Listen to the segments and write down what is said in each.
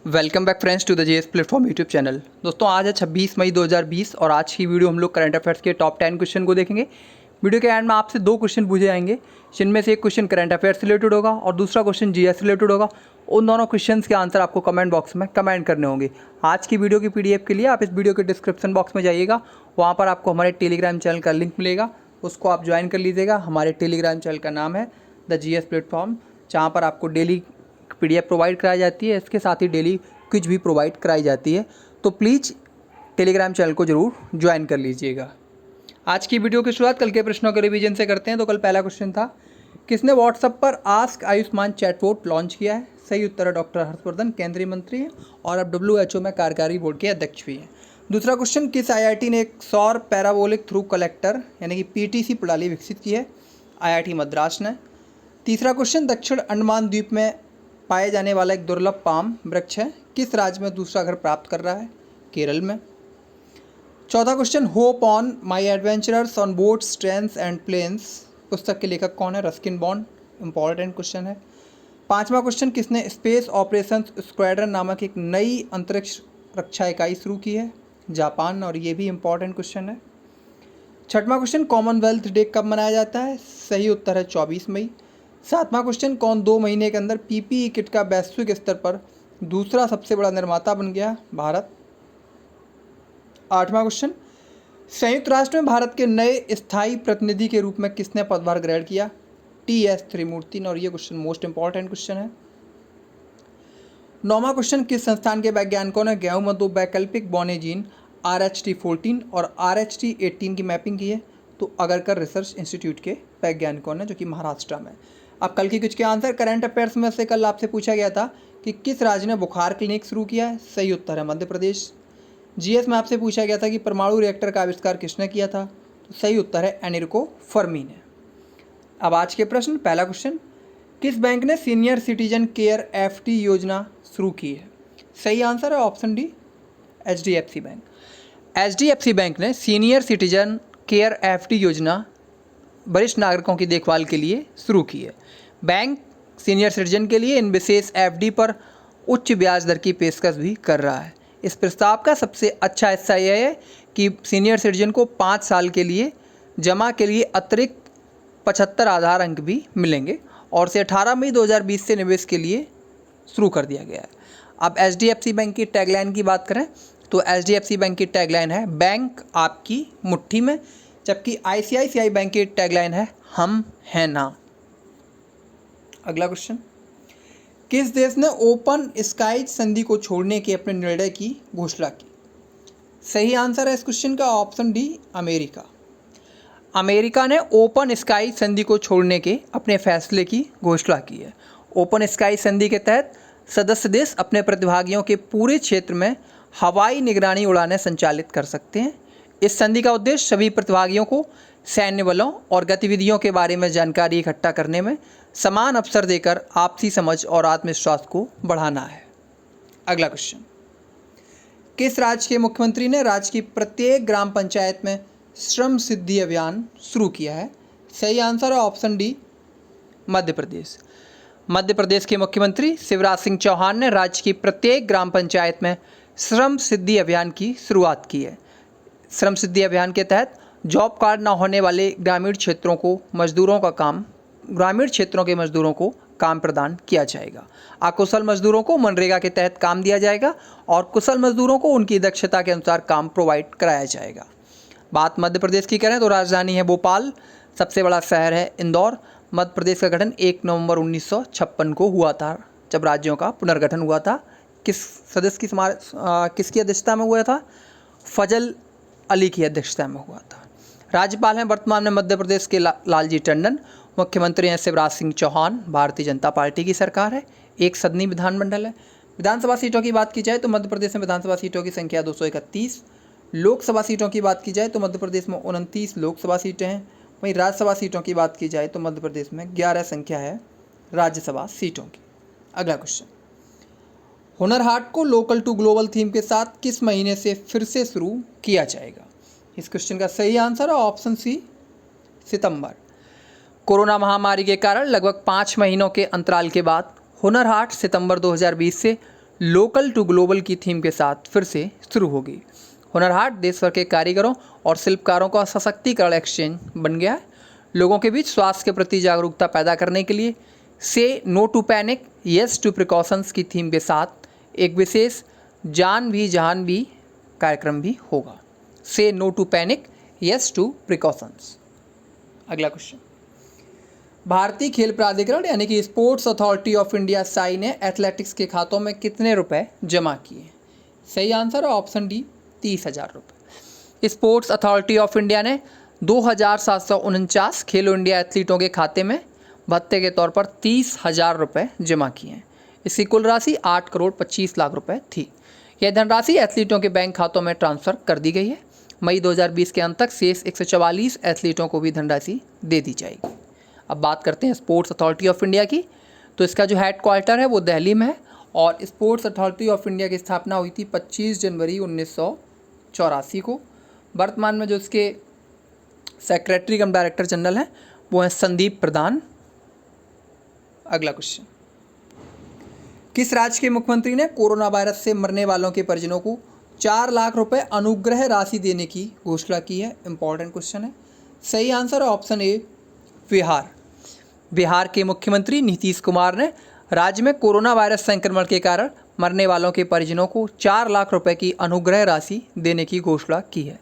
Welcome back friends to the JS platform YouTube channel. दोस्तों आज है 26 मई 2020 और आज की वीडियो हम लोग करंट अफेयर्स के टॉप 10 क्वेश्चन को देखेंगे। वीडियो के एंड में आपसे दो क्वेश्चन पूछे जाएंगे, जिनमें से एक क्वेश्चन करंट अफेयर्स से रिलेटेड होगा और दूसरा क्वेश्चन जीएस रिलेटेड होगा। उन दोनों क्वेश्चंस के आंसर आपको कमेंट बॉक्स में कमेंट करने होंगे। आज की वीडियो की पीडीएफ के लिए आप इस वीडियो के डिस्क्रिप्शन बॉक्स में जाइएगा, वहाँ पर आपको हमारे टेलीग्राम चैनल का लिंक मिलेगा, उसको आप ज्वाइन कर लीजिएगा। हमारे टेलीग्राम चैनल का नाम है द जीएस प्लेटफॉर्म, जहाँ पर आपको डेली पीडीएफ प्रोवाइड कराई जाती है, इसके साथ ही डेली क्विज भी प्रोवाइड कराई जाती है। तो प्लीज़ टेलीग्राम चैनल को ज़रूर ज्वाइन कर लीजिएगा। आज की वीडियो की शुरुआत कल के प्रश्नों के रिवीजन से करते हैं। तो कल पहला क्वेश्चन था, किसने व्हाट्सएप पर आस्क आयुष्मान चैटबॉट लॉन्च किया है? सही उत्तर है डॉक्टर हर्षवर्धन, केंद्रीय मंत्री हैं और अब WHO में कार्यकारी बोर्ड के अध्यक्ष भी हैं। दूसरा क्वेश्चन, किस IIT ने एक सौर पैराबोलिक थ्रू कलेक्टर यानी कि PTC प्रणाली विकसित की है? IIT मद्रास ने। तीसरा क्वेश्चन, दक्षिण अंडमान द्वीप में पाए जाने वाला एक दुर्लभ पाम वृक्ष है, किस राज्य में दूसरा घर प्राप्त कर रहा है? केरल में। चौथा question, hope on my adventurers on boats trains and planes पुस्तक के लेखक कौन है? Ruskin bond. इंपॉर्टेंट क्वेश्चन है। पांचवा क्वेश्चन, किसने स्पेस ऑपरेशंस स्क्वाड्रन नामक एक नई अंतरिक्ष रक्षा इकाई शुरू की है? जापान, और ये भी इंपॉर्टेंट क्वेश्चन है। छठवां क्वेश्चन, कॉमनवेल्थ डे कब मनाया जाता है? सही उत्तर है 24 मई। सातवां क्वेश्चन, कौन 2 महीने के अंदर PPE किट का वैश्विक स्तर पर दूसरा सबसे बड़ा निर्माता बन गया? भारत। आठवां क्वेश्चन, संयुक्त राष्ट्र में भारत के नए स्थायी प्रतिनिधि के रूप में किसने पदभार ग्रहण किया? TS त्रिमूर्ति, और ये क्वेश्चन मोस्ट इंपॉर्टेंट क्वेश्चन है। नौवां क्वेश्चन, किस संस्थान के वैज्ञानिकों ने गेहूं में 2 वैकल्पिक बौने जीन RH14 और RH18 की मैपिंग की है? तो अगरकर रिसर्च इंस्टीट्यूट के वैज्ञानिकों ने, जो कि महाराष्ट्र में। अब कल की कुछ के आंसर, करंट अफेयर्स में से कल आपसे पूछा गया था कि किस राज्य ने बुखार क्लिनिक शुरू किया है? सही उत्तर है मध्य प्रदेश। GS में आपसे पूछा गया था कि परमाणु रिएक्टर का आविष्कार किसने किया था? तो सही उत्तर है एनरिको फर्मी ने। अब आज के प्रश्न, पहला क्वेश्चन, किस बैंक ने सीनियर सिटीजन केयर FD योजना शुरू की है? सही आंसर है option D, HDFC bank. HDFC bank ने सीनियर सिटीजन केयर FD योजना वरिष्ठ नागरिकों की देखभाल के लिए शुरू की है। बैंक सीनियर सिटीजन के लिए इन विशेष FD पर उच्च ब्याज दर की पेशकश भी कर रहा है। इस प्रस्ताव का सबसे अच्छा हिस्सा यह है कि सीनियर सिटीजन को 5 साल के लिए जमा के लिए अतिरिक्त 75 आधार अंक भी मिलेंगे और से 18 मई 2020 से निवेश के लिए शुरू कर दिया गया है। अब HDFC बैंक की टैगलाइन की बात करें तो HDFC बैंक की टैगलाइन है, बैंक आपकी मुट्ठी में, जबकि ICICI बैंक की टैगलाइन है, हम हैं ना। अगला क्वेश्चन, किस देश ने ओपन स्काई संधि को छोड़ने के अपने निर्णय की घोषणा की? सही आंसर है इस क्वेश्चन का ऑप्शन डी, अमेरिका। अमेरिका ने ओपन स्काई संधि को छोड़ने के अपने फैसले की घोषणा की है। ओपन स्काई संधि के तहत सदस्य देश अपने प्रतिभागियों के पूरे क्षेत्र में हवाई निगरानी उड़ानें संचालित कर सकते हैं। इस संधि का उद्देश्य सभी प्रतिभागियों को सैन्य बलों और गतिविधियों के बारे में जानकारी इकट्ठा करने में समान अवसर देकर आपसी समझ और आत्मविश्वास को बढ़ाना है। अगला क्वेश्चन, किस राज्य के मुख्यमंत्री ने राज्य की प्रत्येक ग्राम पंचायत में श्रम सिद्धि अभियान शुरू किया है? सही आंसर है ऑप्शन डी, मध्य प्रदेश। मध्य प्रदेश के मुख्यमंत्री शिवराज सिंह चौहान ने राज्य की प्रत्येक ग्राम पंचायत में श्रम सिद्धि अभियान की शुरुआत की है। श्रम सिद्धि अभियान के तहत जॉब कार्ड न होने वाले ग्रामीण क्षेत्रों के मजदूरों को काम प्रदान किया जाएगा। अकुशल मजदूरों को मनरेगा के तहत काम दिया जाएगा और कुशल मजदूरों को उनकी दक्षता के अनुसार काम प्रोवाइड कराया जाएगा। बात मध्य प्रदेश की करें तो राजधानी है भोपाल, सबसे बड़ा शहर है इंदौर। मध्य प्रदेश का गठन 1 नवंबर 1956 को हुआ था, जब राज्यों का पुनर्गठन हुआ था। किसकी अध्यक्षता में हुआ था? फजल अली की अध्यक्षता में हुआ था। राज्यपाल हैं वर्तमान में मध्य प्रदेश के लालजी टंडन। मुख्यमंत्री हैं शिवराज सिंह चौहान। भारतीय जनता पार्टी की सरकार है। एक सदनी विधानमंडल है। विधानसभा सीटों की बात की जाए तो मध्य प्रदेश में विधानसभा सीटों की संख्या 231। लोकसभा सीटों की बात की जाए तो मध्य प्रदेश में 29 लोकसभा सीटें हैं। वहीं राज्यसभा सीटों की बात की जाए तो मध्य प्रदेश में 11 संख्या है राज्यसभा सीटों की। अगला क्वेश्चन, हुनर हाट को लोकल टू ग्लोबल थीम के साथ किस महीने से फिर से शुरू किया जाएगा? इस क्वेश्चन का सही आंसर है ऑप्शन सी, सितंबर। कोरोना महामारी के कारण लगभग 5 महीनों के अंतराल के बाद हुनर हाट सितंबर 2020 से लोकल टू ग्लोबल की थीम के साथ फिर से शुरू होगी। हुनर हाट देश भर के कारीगरों और शिल्पकारों का सशक्तिकरण एक्सचेंज बन गया है। लोगों के बीच स्वास्थ्य के प्रति जागरूकता पैदा करने के लिए say no to panic yes to precautions की थीम के साथ एक विशेष जान भी जहान भी कार्यक्रम भी होगा। Say no to panic yes to precautions. अगला क्वेश्चन, भारतीय खेल प्राधिकरण यानी कि sports authority of India SAI ने एथलेटिक्स के खातों में कितने रुपए जमा किए? सही आंसर है ऑप्शन डी 30,000 रुपये। स्पोर्ट्स अथॉरिटी ऑफ इंडिया ने 2,749 खेलो इंडिया एथलीटों के खाते में भत्ते के तौर पर 30,000 रुपये जमा किए हैं। इसकी कुल राशि 8 करोड़ 25 लाख रुपए थी। यह धनराशि एथलीटों के बैंक खातों में ट्रांसफर कर दी गई है। मई 2020 के अंत तक शेष 144 एथलीटों को भी धनराशि दे दी जाएगी। अब बात करते हैं स्पोर्ट्स अथॉरिटी ऑफ इंडिया की। तो इसका जो हेड क्वार्टर है वो दिल्ली में है और स्पोर्ट्स अथॉरिटी ऑफ इंडिया की स्थापना हुई थी 25 जनवरी 1984 को। वर्तमान में जो इसके सेक्रेटरी कम डायरेक्टर जनरल हैं वो हैं संदीप प्रधान। अगला क्वेश्चन, किस राज्य के मुख्यमंत्री ने कोरोना वायरस से मरने वालों के परिजनों को 4 लाख रुपए अनुग्रह राशि देने की घोषणा की है? इंपॉर्टेंट क्वेश्चन है। सही आंसर है ऑप्शन ए बिहार। बिहार के मुख्यमंत्री नीतीश कुमार ने राज्य में कोरोना वायरस संक्रमण के कारण मरने वालों के परिजनों को 4 लाख रुपए की अनुग्रह राशि देने की घोषणा की है।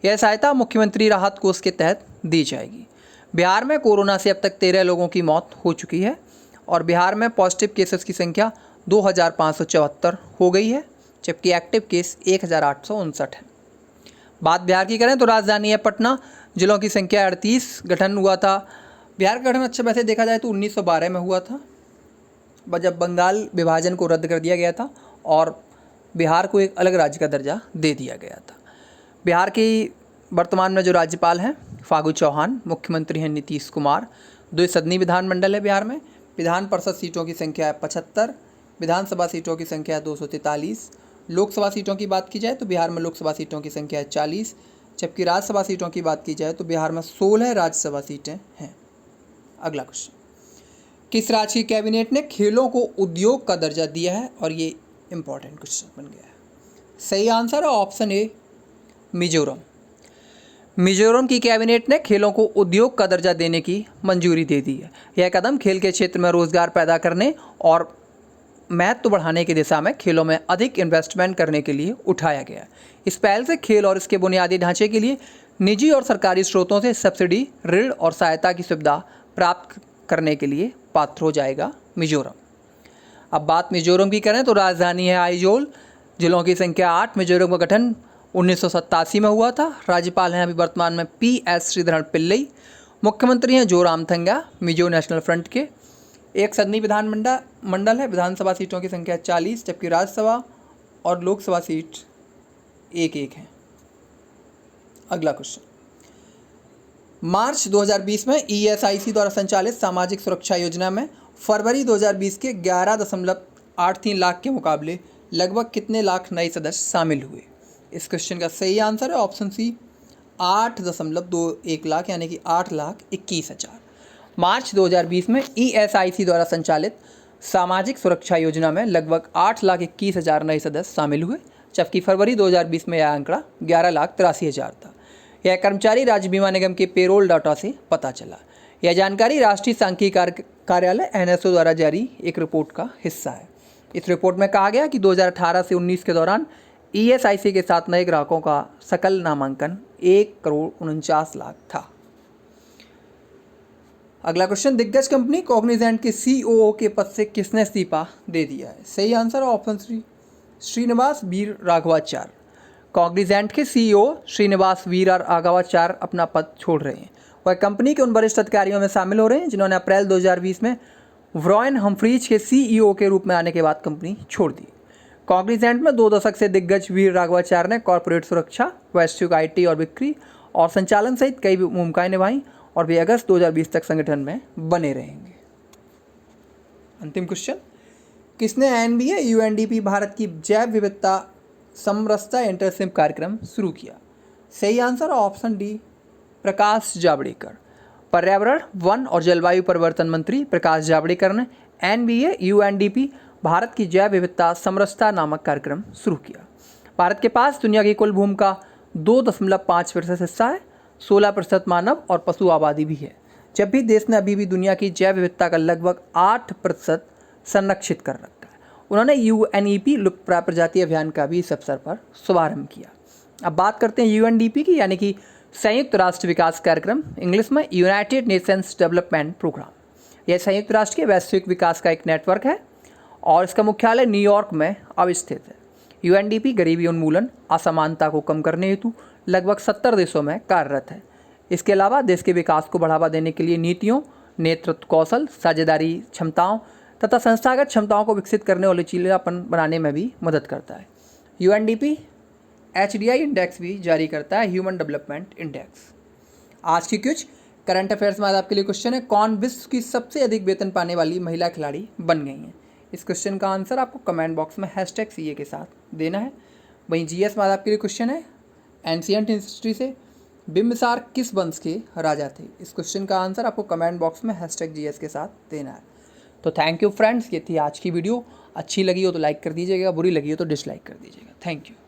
यह सहायता मुख्यमंत्री राहत कोष के तहत दी जाएगी। बिहार में कोरोना से अब तक 13 लोगों की मौत हो चुकी है और बिहार में पॉजिटिव केसेस की संख्या 2,574 हो गई है, जबकि एक्टिव केस 1,859 है। बात बिहार की करें तो राजधानी है पटना, जिलों की संख्या 38। गठन हुआ था बिहार का गठन अच्छा वैसे देखा जाए तो 1912 में हुआ था, जब बंगाल विभाजन को रद्द कर दिया गया था और बिहार को एक अलग राज्य का दर्जा दे दिया गया था। बिहार की वर्तमान में जो राज्यपाल हैं फागू चौहान, मुख्यमंत्री हैं नीतीश कुमार। 2 सदनी विधानमंडल है बिहार में। विधान परिषद सीटों की संख्या है 75, विधानसभा सीटों की संख्या है 243। लोकसभा सीटों की बात की जाए तो बिहार में लोकसभा सीटों की संख्या है 40, जबकि राज्यसभा सीटों की बात की जाए तो बिहार में 16 राज्यसभा सीटें हैं। अगला क्वेश्चन, किस राज्य की कैबिनेट ने खेलों को उद्योग का दर्जा दिया है? और ये इंपॉर्टेंट क्वेश्चन बन गया है। सही आंसर है ऑप्शन ए मिजोरम। मिजोरम की कैबिनेट ने खेलों को उद्योग का दर्जा देने की मंजूरी दे दी है। यह कदम खेल के क्षेत्र में रोजगार पैदा करने और महत्व बढ़ाने की दिशा में खेलों में अधिक इन्वेस्टमेंट करने के लिए उठाया गया है। इस पहल से खेल और इसके बुनियादी ढांचे के लिए निजी और सरकारी स्रोतों से सब्सिडी, ऋण और सहायता की सुविधा प्राप्त करने के लिए पात्र हो जाएगा मिजोरम। अब बात मिजोरम की करें तो राजधानी है आइजोल, जिलों की संख्या 8। मिजोरम का गठन 1987 में हुआ था। राज्यपाल हैं अभी वर्तमान में PS श्रीधरन पिल्लई। मुख्यमंत्री हैं जोरामथंगा मिजो नेशनल फ्रंट के। 1 सदनी विधानमंडल है। विधानसभा सीटों की संख्या 40, जबकि राज्यसभा और लोकसभा सीट 1-1 है। अगला क्वेश्चन, मार्च 2020 में ESIC द्वारा संचालित सामाजिक सुरक्षा योजना में फरवरी 2020 के 11.83 लाख के मुकाबले लगभग कितने लाख नए सदस्य शामिल हुए? इस क्वेश्चन का सही आंसर है ऑप्शन सी 8.21 लाख, यानी कि 8,21,000। मार्च 2020 में ESIC द्वारा संचालित सामाजिक सुरक्षा योजना में लगभग 8,21,000 नए सदस्य शामिल हुए, जबकि फरवरी 2020 में यह आंकड़ा 11,83,000 था। यह कर्मचारी राज्य बीमा निगम के पेरोल डाटा से पता चला। यह जानकारी राष्ट्रीय सांख्यिकी कार्यालय NSO द्वारा जारी एक रिपोर्ट का हिस्सा है। इस रिपोर्ट में कहा गया कि 2018 से 19 के दौरान ESIC के साथ नए ग्राहकों का सकल नामांकन 1,49,00,000 था। अगला क्वेश्चन, दिग्गज कंपनी कॉग्निजेंट के COO के पद से किसने इस्तीफा दे दिया है? सही आंसर है ऑप्शन सी श्रीनिवास वीर राघवाचार्य। कॉग्निजेंट के CEO श्रीनिवास वीर राघवाचार्य अपना पद छोड़ रहे हैं। वह कंपनी के उन वरिष्ठ अधिकारियों में शामिल हो रहे हैं जिन्होंने अप्रैल 2020 में ब्रायन हम्फ्रीज के CEO के रूप में आने के बाद कंपनी छोड़ दी। कॉग्निजेंट में 2 दशक से दिग्गज वीर राघवाचार्य ने कॉर्पोरेट सुरक्षा, वैश्विक IT और बिक्री और संचालन सहित कई भूमिकाएं निभाई और वे अगस्त 2020 तक संगठन में बने रहेंगे। अंतिम क्वेश्चन, किसने NBA UNDP भारत की जैव विविधता समरसता इंटर्नशिप कार्यक्रम शुरू किया? सही answer option D Prakash Javadekar. पर्यावरण, वन और जलवायु परिवर्तन मंत्री प्रकाश जावड़ेकर ने NBA UNDP भारत की जैव विविधता समरसता नामक कार्यक्रम शुरू किया। भारत के पास दुनिया की कुल भूमि का 2.5% हिस्सा है, 16% मानव और पशु आबादी भी है, जब भी देश ने अभी भी दुनिया की जैव विविधता का लगभग 8% संरक्षित कर रखा है। उन्होंने UNEP लुप्तप्राय प्रजाति अभियान का भी इस अवसर पर शुभारंभ किया। अब बात करते हैं UNDP की, यानी कि संयुक्त राष्ट्र विकास कार्यक्रम, इंग्लिश में यूनाइटेड नेशंस डेवलपमेंट प्रोग्राम। यह संयुक्त राष्ट्र के वैश्विक विकास का एक नेटवर्क है और इसका मुख्यालय न्यूयॉर्क में अवस्थित है। UNDP गरीबी उन्मूलन, असमानता को कम करने हेतु लगभग 70 देशों में कार्यरत है। इसके अलावा देश के विकास को बढ़ावा देने के लिए नीतियों, नेतृत्व कौशल, साझेदारी क्षमताओं तथा संस्थागत क्षमताओं को विकसित करने और लचीलापन बनाने में भी मदद करता है। UNDP HDI इंडेक्स भी जारी करता है, ह्यूमन डेवलपमेंट इंडेक्स। आज की कुछ करंट अफेयर्स में आज आपके लिए क्वेश्चन है, कौन विश्व की सबसे अधिक वेतन पाने वाली महिला खिलाड़ी बन गई हैं? इस क्वेश्चन का आंसर आपको कमेंट बॉक्स में #CA के साथ देना है। वहीं GS में आज आपके लिए क्वेश्चन है, एंशियंट हिस्ट्री से बिम्बिसार किस वंश के राजा थे? इस क्वेश्चन का आंसर आपको कमेंट बॉक्स में #GS के साथ देना है। तो थैंक यू फ्रेंड्स, ये थी आज की वीडियो। अच्छी लगी हो तो लाइक कर दीजिएगा, बुरी लगी हो तो डिसलाइक कर दीजिएगा। Thank you.